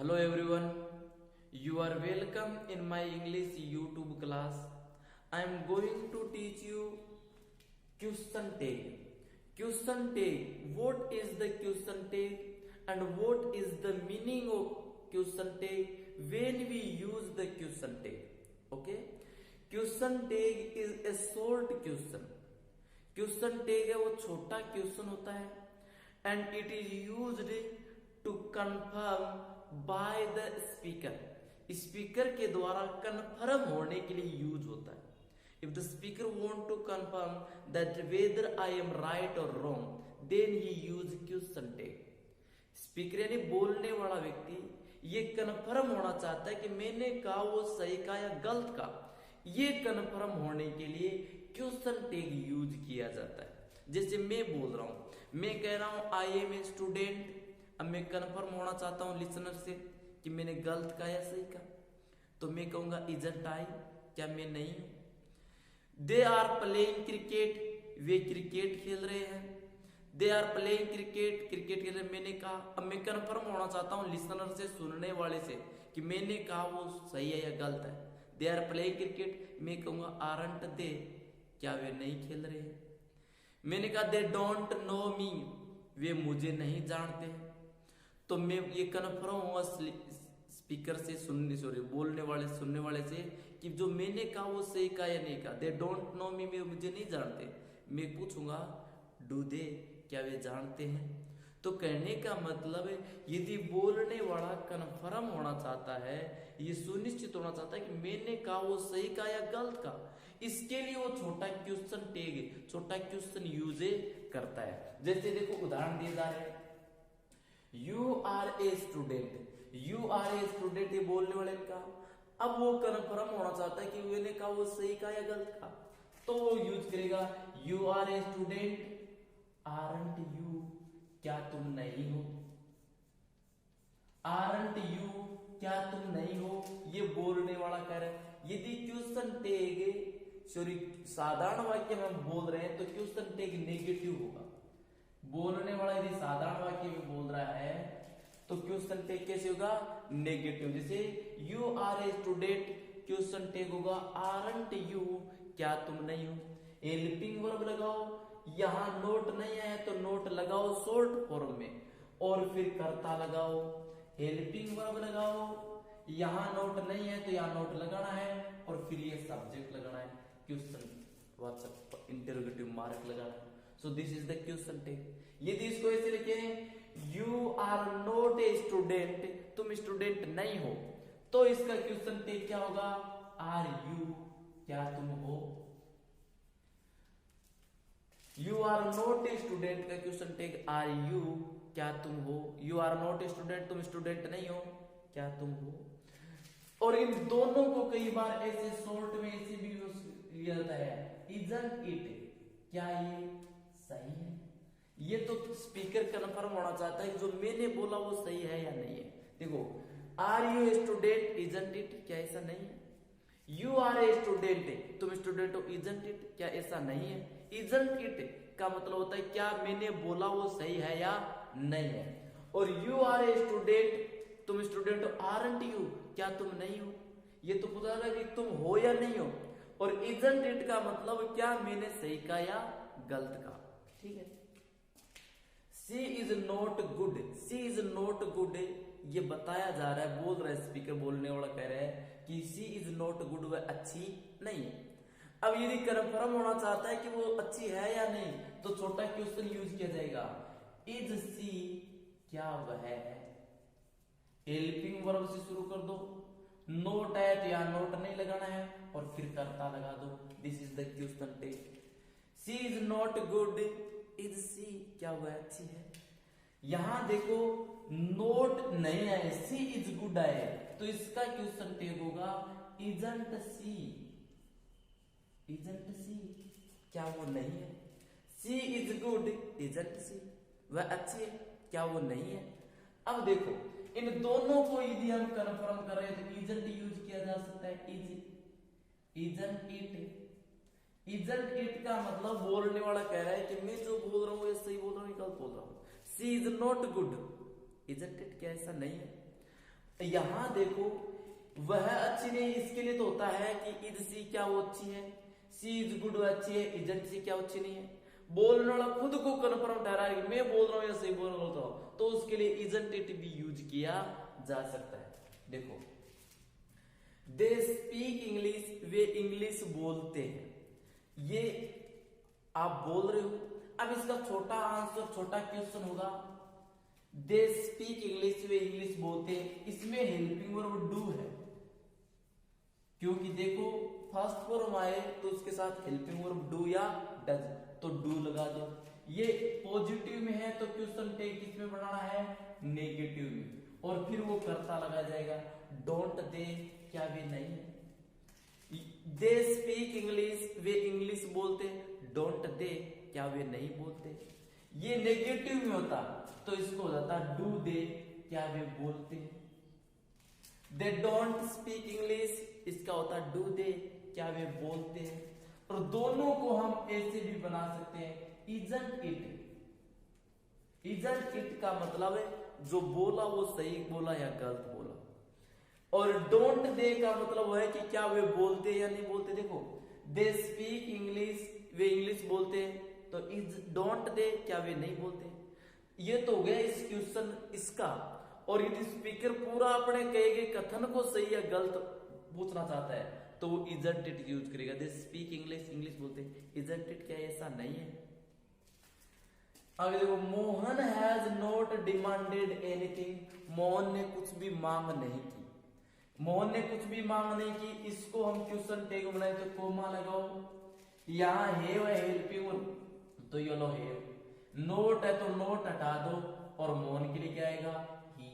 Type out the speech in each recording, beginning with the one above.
Hello everyone, you are welcome in my English YouTube class. I am going to teach you question tag. Question tag. What is the question tag and what is the meaning of question tag when we use the question tag? Okay? Question tag is a short question. Question tag है वो छोटा question होता है and it is used to confirm by the speaker. Speaker के द्वारा confirm होने के लिए यूज होता है. If the speaker want to confirm that whether I am right or wrong, then he use question tag. Speaker यानी बोलने वाला व्यक्ति ये कन्फर्म होना चाहता है कि मैंने कहा वो सही कहा या गलत कहा. ये कन्फर्म होने के लिए क्वेश्चन टैग यूज किया जाता है. जैसे मैं बोल रहा हूं, मैं कह रहा हूं आई एम ए स्टूडेंट. अब मैं कन्फर्म होना चाहता हूं लिसनर से कि मैंने गलत कहा या सही कहा, तो मैं कहूंगा इजंट आई, क्या मैं नहीं हूं. दे आर प्लेइंग क्रिकेट, वे क्रिकेट खेल रहे हैं. They are playing cricket, cricket खेल रहे. मैंने कहा, अब मैं कन्फर्म होना चाहता हूं लिसनर से, सुनने वाले से, कि मैंने कहा वो सही है या गलत है. दे आर प्लेइंग क्रिकेट, मैं कहूंगा आरंट दे, क्या वे नहीं खेल रहे हैं. मैंने कहा दे डोंट नो मी, वे मुझे नहीं जानते. तो मैं ये कन्फर्म हुआ स्पीकर से, बोलने वाले सुनने वाले से कि जो मैंने कहा वो सही कहा या नहीं कहा. दे डोंट नो मी, वे मुझे नहीं जानते. मैं पूछूंगा डू दे, क्या वे जानते हैं. तो कहने का मतलब है यदि बोलने वाला कन्फर्म होना चाहता है, ये सुनिश्चित होना चाहता है कि मैंने कहा वो सही कहा या गलत कहा, इसके लिए वो छोटा क्वेश्चन टैग, छोटा क्वेश्चन यूज करता है. जैसे देखो उदाहरण दिए जा रहे हैं, you are a student. You are a student, ये बोलने वाले ने कहा. अब वो कन्फर्म होना चाहता है कि मैंने कहा वो सही कहा या गलत कहा, तो वो यूज करेगा you are a student, aren't you, क्या तुम नहीं हो. आरंट यू, क्या तुम नहीं हो, ये बोलने वाला कह रहा है. यदि क्वेश्चन टैग साधारण वाक्य में हम बोल रहे हैं तो क्वेश्चन टैग नेगेटिव होगा. बोलने वाला यदि साधारण वाक्य में बोल रहा है तो क्वेश्चन टैग कैसे होगा, नेगेटिव. जैसे you are a student, question tag होगा आरंट यू, क्या तुम नहीं हो. हेल्पिंग वर्ब लगाओ, यहां नोट नहीं आया तो नोट लगाओ शॉर्ट फॉर्म में, और फिर कर्ता लगाओ. हेल्पिंग वर्ब लगाओ, यहां नोट नहीं है तो यहां नोट लगाना है, और फिर ये सब्जेक्ट लगाना है, क्वेश्चन वाचक इंटरोगेटिव मार्क लगाना है. So this is the question tag. यदि इसको ऐसे लिखे you are not a student, तुम स्टूडेंट नहीं हो, तो इसका क्वेश्चन टैग क्या होगा, आर यू, क्या तुम हो. You are not a student का क्वेश्चन टैग आर यू, क्या तुम हो. You are not a student, तुम स्टूडेंट नहीं हो, क्या तुम हो. और इन दोनों को कई बार ऐसे शॉर्ट में ऐसे भी यूज लिया जाता है, इजंट इट, क्या ये सही है. ये तो स्पीकर कन्फर्म होना चाहता है जो मैंने बोला वो सही है या नहीं है. देखो are you a student, isn't it, क्या ऐसा नहीं है. यू आर ए स्टूडेंट, तुम स्टूडेंट हो, इजंट इट, क्या ऐसा नहीं है. इजंट इट का मतलब होता है क्या मैंने बोला वो सही है या नहीं है. और यू आर ए स्टूडेंट, तुम स्टूडेंट हो, आरंट यू, क्या तुम नहीं हो. ये तो पता लगा कि तुम हो या नहीं हो. और इजंट इट का मतलब क्या मैंने सही कहा या गलत कहा. ठीक है. She is not good, she is not good, ये बताया जा रहा है, बोल रहा है स्पीकर, बोलने वाला कह रहा है कि सी इज नॉट गुड, वह अच्छी नहीं है. अब यदि कन्फर्म होना चाहता है कि वो अच्छी है या नहीं, तो छोटा क्वेश्चन यूज किया जाएगा, इज सी, क्या वह है. हेल्पिंग वर्ब से शुरू कर दो, नोट है तो यहां नोट नहीं लगाना है, और फिर कर्ता लगा दो. This is the question tag. She is not good, is she, क्या वह अच्छी है. यहां देखो नोट नहीं आए, सी इज गुड आए, तो इसका क्वेश्चन टैग होगा इजंट सी. इजंट सी, क्या वो नहीं है. सी इज गुड, इजंट सी, वह अच्छी है, क्या वो नहीं है. अब देखो इन दोनों को यदि हम कन्फर्म कर रहे हैं तो इजंट यूज किया जा सकता है, इजंट इट. इजंट इट का मतलब बोलने वाला कह रहा है कि मैं जो बोल रहा हूं ये सही बोल रहा हूं, गलत बोल रहा हूं. She is not good, isn't it, क्या ऐसा नहीं है. यहां देखो वह अच्छी नहीं, इसके लिए तो होता है कि इज सी क्या वो अच्छी है, सी इज गुड वो अच्छी है, इजंट सी क्या अच्छी नहीं है। बोलने वाला खुद को कन्फर्म ठहराए कि मैं बोल रहा हूं या सही बोल रहा हूं, तो उसके लिए इजंट इट भी यूज किया जा सकता है। देखो they speak English, way English बोलते हैं, ये आप बोल रहे हो। अब इसका छोटा आंसर, छोटा क्वेश्चन होगा they speak English, way English बोलते हैं, इसमें हेल्पिंग वर्ब डू है, क्योंकि देखो फर्स्ट फॉर्म आए तो उसके साथ हेल्पिंग वर्ब डू या डज, तो डू लगा दो। ये पॉजिटिव में है तो क्वेश्चन टेक किसमें बनाना है, नेगेटिव में, और फिर वो करता लगा जाएगा। डोंट दे, क्या वे नहीं है, they speak English, way English बोलते, डोंट दे, क्या वे नहीं बोलते। ये नेगेटिव में होता तो इसको हो जाता डू दे, क्या वे बोलते। दे डोंट स्पीक इंग्लिश, इसका होता डू दे, क्या वे बोलते हैं। और दोनों को हम ऐसे भी बना सकते हैं, इजंट इट। इजंट इट का मतलब है जो बोला वो सही बोला या गलत बोला, और डोंट दे का मतलब है कि क्या वे बोलते या नहीं बोलते। देखो they speak English, way English बोलते हैं, तो इज डोंट दे, क्या वे नहीं बोलते। ये तो हो गया इस क्वेश्चन इसका। और यदि स्पीकर पूरा अपने कहे गए कथन को सही या गलत पूछना चाहता है तो वो इजंट इट यूज करेगा। दे स्पीक इंग्लिश, इंग्लिश बोलते, इजंट इट, क्या ऐसा नहीं है। आगे देखो Mohan has not demanded anything, Mohan ने कुछ भी मांग नहीं की। मोहन ने कुछ भी मांग नहीं की, इसको हम क्वेश्चन टैग बनाए तो कोमा लगाओ, यहां हैव है हेल्पिंग वर्ब तो ये लो हैव, नोट है तो नोट हटा दो, और मोहन के लिए क्या आएगा, he.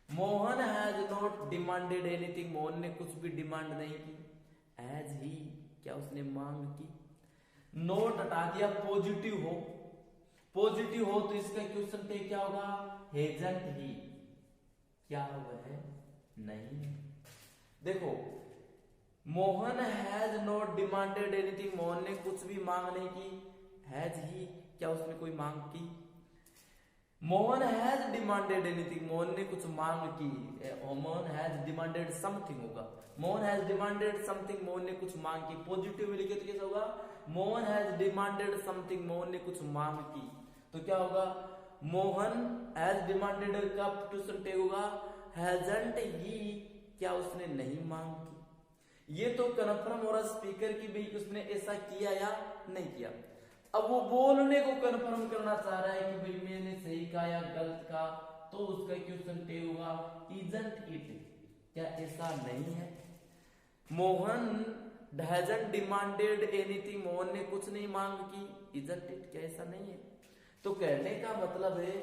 Mohan has not demanded anything, Mohan ने कुछ भी डिमांड नहीं की। एज ही, क्या उसने मांग की। नोट हटा दिया, पॉजिटिव हो, पॉजिटिव हो तो इसका क्वेश्चन टैग क्या होगा, हेजंट ही, क्या हुआ है, नहीं है। देखो Mohan has not demanded anything, Mohan ने कुछ भी मांग नहीं की। हैज ही, क्या उसने कोई मांग की। Mohan has demanded anything, Mohan ने कुछ मांग की। मोहन हैज डिमांडेड समथिंग होगा, Mohan has demanded something, Mohan ने कुछ मांग की। पॉजिटिव में लिखे तो कैसा होगा, Mohan has demanded something, Mohan ने कुछ मांग की, तो क्या होगा, मोहन हैज डिमांडेड का क्वेश्चन टैग होगा हैजंट ही, क्या उसने नहीं मांग की। ये तो कन्फर्म हो रहा स्पीकर की भाई उसने ऐसा किया या नहीं किया। अब वो बोलने को कन्फर्म करना चाह रहा है कि भाई मैंने सही कहा या गलत कहा, तो उसका क्वेश्चन टैग होगा इजंट इट, क्या ऐसा नहीं है। Mohan hasn't demanded anything, Mohan ने कुछ नहीं मांग की। इजंट इट, क्या ऐसा नहीं है। तो कहने का मतलब है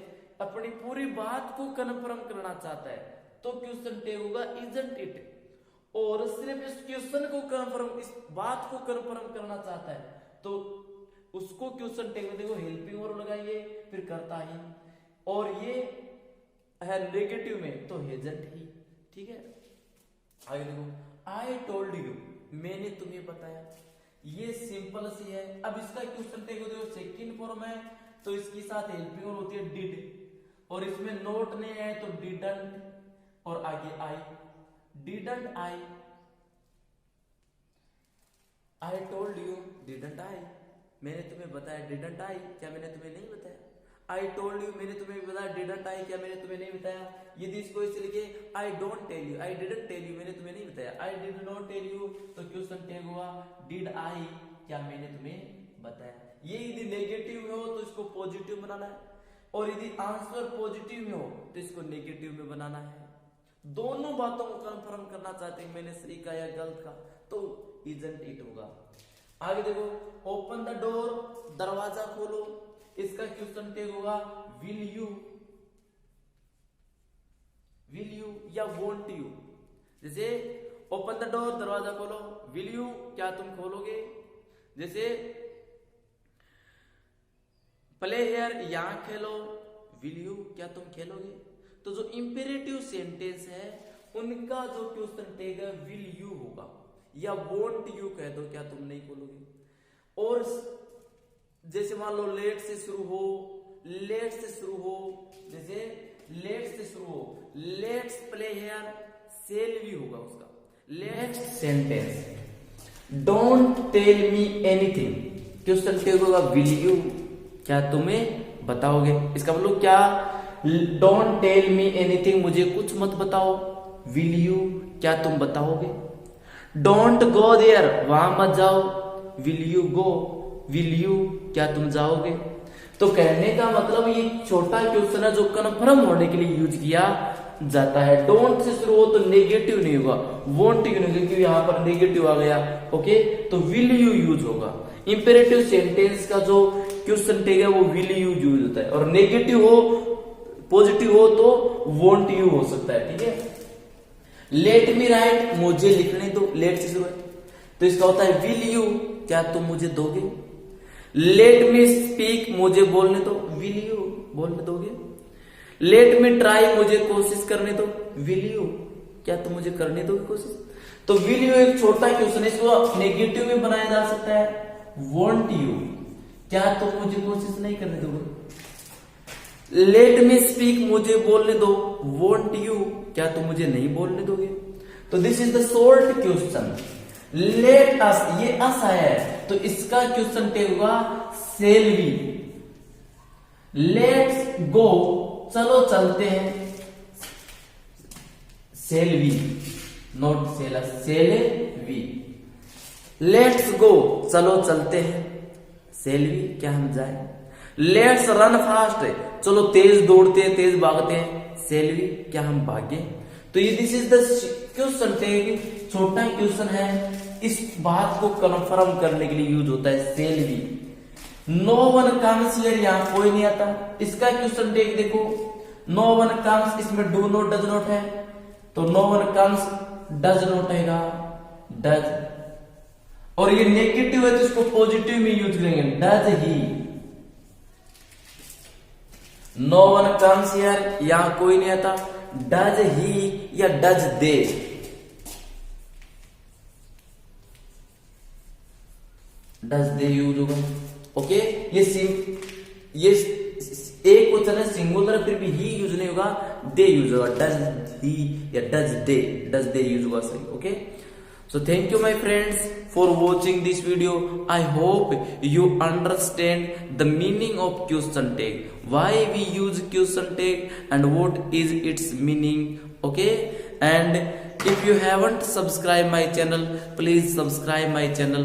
अपनी पूरी बात को कन्फर्म करना चाहता है तो क्वेश्चन टैग होगा इजंट इट, और सिर्फ इस क्वेश्चन को कन्फर्म, इस बात को कन्फर्म करना चाहता है तो उसको क्वेश्चन टैग में देखो हेल्पिंग वर्ब लगाएंगे, फिर करता ही, और ये है नेगेटिव में तो हेजंट ही। ठीक है, आगे देखो आई टोल्ड यू, मैंने तुम्हें बताया, ये सिंपल सी है। अब इसका क्वेश्चन टैग देखो सेकंड फॉर्म है तो इसके साथ हेल्पिंग वर्ब होती है डिड, और इसमें नोट नहीं है तो डिडंट, और आगे I, didn't I, I told you, didn't I, मैंने तुम्हें बताया, डिडंट आई, क्या मैंने तुम्हें नहीं बताया। आई टोल्ड यू, मैंने तुम्हें बताया, डिडंट आई, क्या मैंने तुम्हें नहीं बताया। यदि इसको इसे लिखे I don't tell you, I didn't tell you, मैंने तुम्हें नहीं बताया। I did not tell you, तो क्वेश्चन टैग हुआ डिड आई, क्या मैंने तुम्हें बताया। ये यदि नेगेटिव में हो तो इसको पॉजिटिव बनाना है, और यदि आंसर पॉजिटिव में हो तो इसको नेगेटिव में बनाना है। दोनों बातों को कंफर्म करना चाहते हैं मैंने सही कहा या गलत कहा, तो इजंट इट होगा। आगे देखो ओपन द डोर, दरवाजा खोलो, इसका क्वेश्चन टैग होगा विल यू, विल यू या वोंट यू। जैसे ओपन द डोर, दरवाजा खोलो, विल यू, क्या तुम खोलोगे। जैसे प्ले हियर, यहां खेलो, विल यू, क्या तुम खेलोगे। तो जो इंपेरेटिव सेंटेंस है उनका जो क्वेश्चन टैग है विल यू होगा, या वोंट यू कह दो, क्या तुम नहीं खोलोगे। और जैसे मान लो लेट से शुरू हो, लेट से शुरू हो, जैसे लेट से शुरू हो लेट्स प्ले हियर सेल भी होगा उसका। Next sentence, don't tell me anything. Question tag होगा विल यू, क्या तुम्हें बताओगे। इसका मतलब क्या, डोंट टेल मी एनीथिंग, मुझे कुछ मत बताओ। विल यू, क्या तुम बताओगे। डोंट गो देयर, वहां मत जाओ। Will you go, will you, क्या तुम जाओगे। तो कहने का मतलब ये छोटा क्वेश्चन है जो कन्फर्म होने के लिए यूज किया जाता है। डोंट से शुरू हो तो नेगेटिव नहीं होगा, वोंट यू नहीं, क्योंकि यहां पर नेगेटिव आ गया। ओके, तो विल यू यूज होगा। इंपेरेटिव सेंटेंस का जो क्वेश्चन टैग है वो विल यू यूज होता है, और नेगेटिव हो पॉजिटिव हो तो वोंट यू हो सकता है। ठीक है, लेट मी राइट, मुझे लिखने दो, लेट से शुरू है तो इसका होता है विल यू, क्या तुम मुझे दोगे। लेट मी स्पीक, मुझे बोलने दो, विल यू, बोलने दोगे। लेट मी ट्राई, मुझे कोशिश करने दो, विल यू, क्या तुम मुझे करने दोगे कोशिश। तो विल यू एक छोटा क्वेश्चन है, इसको नेगेटिव में बनाया जा सकता है। वॉन्ट यू, क्या तुम मुझे कोशिश नहीं करने दोगे। लेट मी स्पीक, मुझे बोलने दो, वॉन्ट यू, क्या तुम मुझे नहीं बोलने दोगे। तो this is the short question. Let us, ये अस है तो इसका क्वेश्चन टैग होगा सेल वी। लेट्स गो, चलो चलते हैं, shall we, not shall us, shall we. Let's go, चलो चलते हैं, सेल वी, क्या हम जाए। लेट्स रन फास्ट, चलो तेज दौड़ते हैं, तेज भागते हैं, सेल वी, क्या हम भागे। तो ये this is the question tag, छोटा क्वेश्चन है, इस बात को कन्फर्म करने के लिए यूज होता है shall we. No one comes here, यहां कोई नहीं आता, इसका क्वेश्चन टैग देखो, नो वन कम्स, इसमें डू नॉट डज नॉट है, तो no one comes does not आएगा, डज। और ये नेगेटिव है तो इसको पॉजिटिव में यूज करेंगे, does he. No one comes here, यहां कोई नहीं आता, डज ही या does they. Does they use होगा। ओके, ये एक क्वेश्चन है सिंगुलर, फिर भी ही यूज नहीं होगा, दे यूज होगा। डज ही या डज दे यूज होगा, सही। Okay, so thank you my friends for watching this video. I hope you understand the meaning of question tag, why we use question tag and what is its meaning. Okay, and if you haven't subscribed my channel, please subscribe my channel.